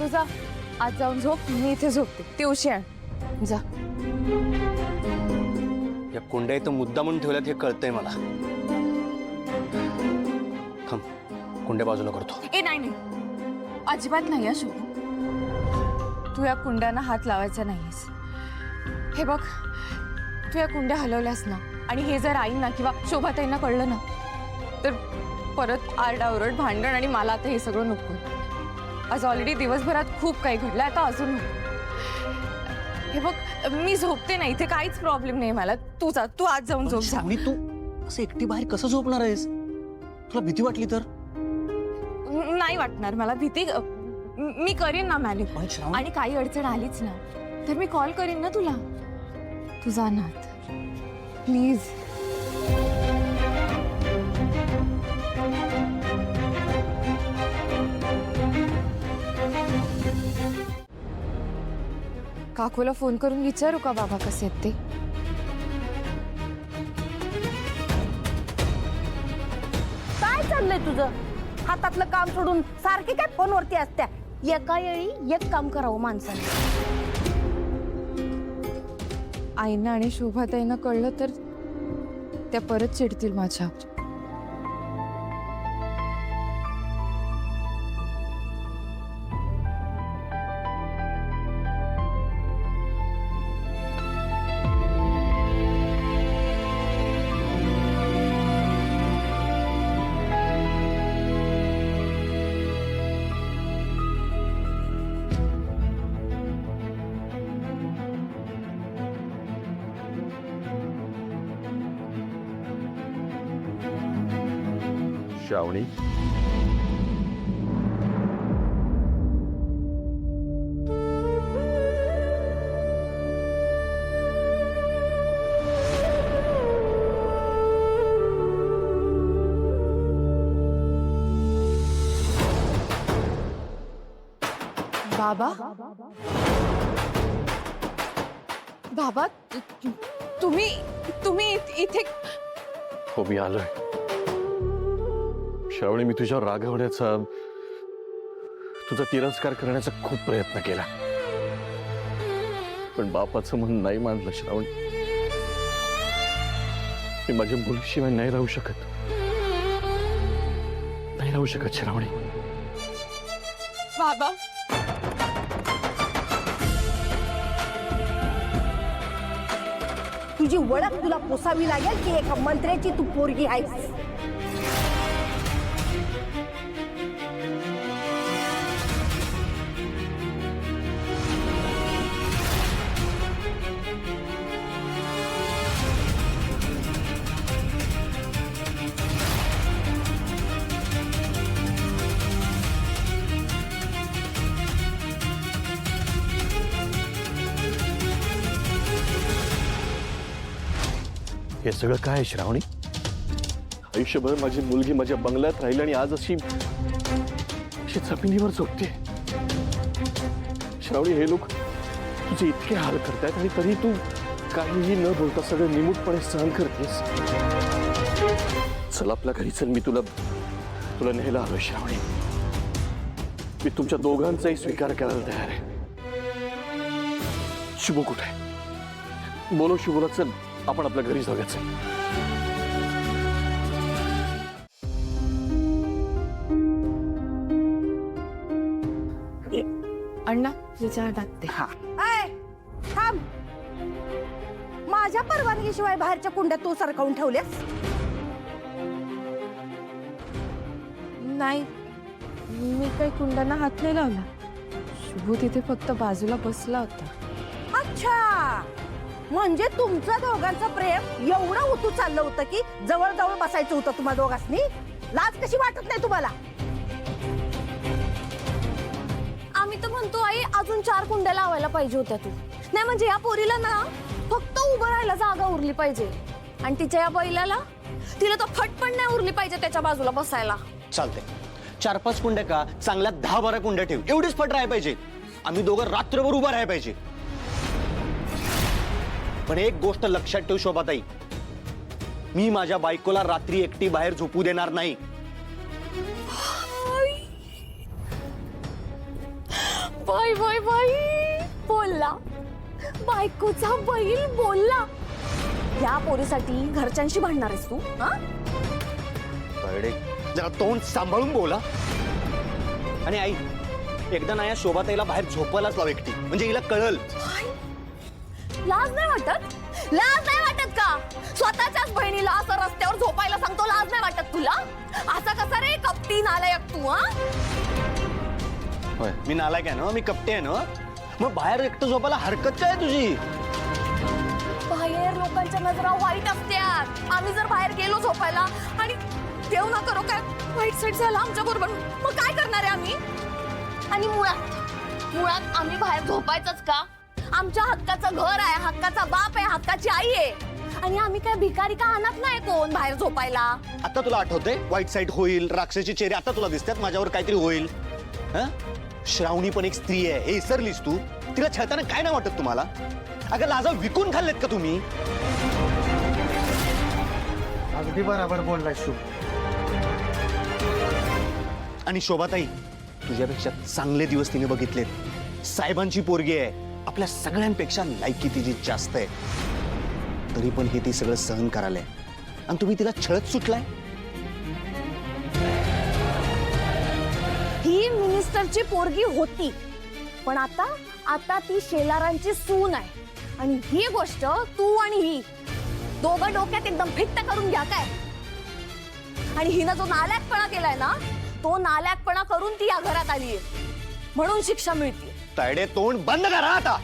तुझा आज जाऊन झोप, मी इथे झोपते. ती उशी आण जा. या कुंड्या इथं मुद्दा म्हणून ठेवल्यात हे कळतंय मला. थांब, कुंड्या बाजूला करतो. ए नाही नाही, अजिबात नाही शुभ. तू या कुंड्यांना हात लावायचा नाहीस. हे बघ, तू या कुंड्या हलवल्यास ना आणि हे जर आईंना किंवा शोभाताईंना कळलं ना तर परत आरडाओरड, भांडण आणि मला आता हे सगळं नको. आज ऑलरेडी दिवसभरात खूप काही घडलं, आता अजून नको. हे बघ, मी झोपते नाही, इथे काहीच प्रॉब्लेम नाही मला. तू जा, तू आज जाऊन झोप जा. श्रावणी, तू असं एकटी बाहेर कसं झोपणार आहेस? तुला भीती वाटली तर? नाही वाटणार मला भीती. मी करीन ना मॅनेज. आणि काही अडचण आलीच ना तर मी कॉल करीन ना तुला. तू जा ना प्लीज. काकूला फोन करून विचारू का बाबा कसे आहेत ते? काय चाललंय तुझं? हातातलं काम सोडून सारखी काय फोनवरती असत्या? एका वेळी एक काम करावं माणसाने. आईना आणि शोभाताईंना कळलं तर त्या परत चिडतील माझ्या. श्रावणी, बाबा, बाबा, तुम्ही तुम्ही इथे? हो मी आलोय. श्रावणी, मी तुझ्यावर रागवण्याचा, तुझा तिरस्कार करण्याचा खूप प्रयत्न केला, पण बापाचं मन नाही मानलं. श्रावणी, मी माझ्या मुलीशिवाय नाही राहू शकत. नाही राहू शकत श्रावणी. बाबा, तुझी ओळख तुला पोसावी लागेल की एका मंत्र्याची तू पोरगी आहेस. हे सगळं काय श्रावणी? आयुष्यभर माझी मुलगी माझ्या बंगल्यात राहिली आणि आज अशी जमिनीवर झोपते. श्रावणी, हे लोक तुझे इतके हाल करतायत आणि तरी तू काहीही न बोलता सगळं निमूटपणे सहन करतेस. चल आपल्या घरी चल, मी तुला न्यायला आलोय. श्रावणी, मी तुमच्या दोघांचाही स्वीकार करायला तयार आहे. शुभू कुठे आहे? बोलो शुभूला, चल आपण आपल्या घरी जाऊया. चल. अण्णा विचार टाकते. ऐ, थांब. माझ्या परवानगीशिवाय बाहेरच्या कुंड्यात तू सरकवून ठेवल्यास? नाही, मी काही कुंडांना हात नाही लावला. शुभू तिथे फक्त बाजूला बसला होता. अच्छा, म्हणजे तुमचं दोघांचं प्रेम एवढं उतू चाललं होतं की जवळ जवळ बसायचं होतं तुम्हा दोघांनी? लाज कशी वाटत नाही तुम्हाला? आम्ही तर म्हणतो आई, अजून 4 कुंड्या लावायला पाहिजे होत्या तू. नाही म्हणजे या पोरीला ना फक्त उभं राहायला जागा उरली पाहिजे आणि तिच्या या बैलाला, तिला तर फट पण नाही उरली पाहिजे त्याच्या बाजूला बसायला. चालतंय, 4-5 कुंड्या का, चांगल्या 10-12 कुंड्या ठेव. एवढीच फट राहायला पाहिजे. आम्ही दोघं रात्रभर उभं राहायला पाहिजे. पण एक गोष्ट लक्षात ठेव शोभाताई, मी माझ्या बायकोला रात्री एकटी बाहेर झोपू देणार नाही. बाई बाई बाई बोलला, बायकोचा बैल बोलला. या पोरीसाठी घरच्यांशी भांडणार आहेस तू? हा? तायडे, जरा तोंड सांभाळून बोला. आणि आई, एकदा ना या शोभाताईला बाहेर झोपायलाच लाव एकटी, म्हणजे हिला कळल. लाज नाही वाटत? लाज नाही वाटत का? स्वतःच्याच बहिणीला असं रस्त्यावर झोपायला सांगतो, लाज नाही वाटत तुला? असा कसा रे कपटी नालायक तू? हा? होय, मी नालायक आहे ना, मी कपटे आहे ना, मग बाहेर एकटं झोपायला हरकत काय तुझी? बाहेर लोकांच्या नजरा वाईट असतात. आम्ही जर बाहेर गेलो झोपायला आणि देव ना करो काय वाईट साईड झाला आमच्या बरोबर, मग काय करणार आहे आम्ही? आणि मुळात आम्ही बाहेर झोपायचंच का? आमच्या हक्काचं घर आहे, हक्काचा बाप आहे, हक्काची आई आहे. आणि आम्ही काय भिकारी का आणत नाही कोण बाहेर झोपायला? आता तुला आठवतंय वाईट साईड होईल, राक्षसाचे चेहरे आता तुला दिसतात, माझ्यावर काहीतरी होईल. हं? श्रावणी पण एक स्त्री आहे, हे विसरलीस तू? तिला छळताना काय नाही वाटत तुम्हाला? अगं लाजा विकून खाल्लेत का तुम्ही? अगदी बरोबर बोललाय शुभ. आणि शोभाताई, तुझ्यापेक्षा चांगले दिवस तिने बघितलेत. साहेबांची पोरगी आहे, आपल्या सगळ्यांपेक्षा लायकी तिची जास्त आहे, तरी पण हे ती सगळं सहन करायलंय आणि तुम्ही तिला छळत सुटलाय. ही मिनिस्टरची पोरगी होती, पण आता ती शेलारांची सून आहे. आणि ही गोष्ट तू आणि ही दोघं डोक्यात एकदम फिट्ट करून घ्या काय. आणि हिनं जो नालायकपणा केलाय ना, तो नालायकपणा करून ती या घरात आलीये, म्हणून शिक्षा मिळते. तायडे, तोंड बंद करा आता.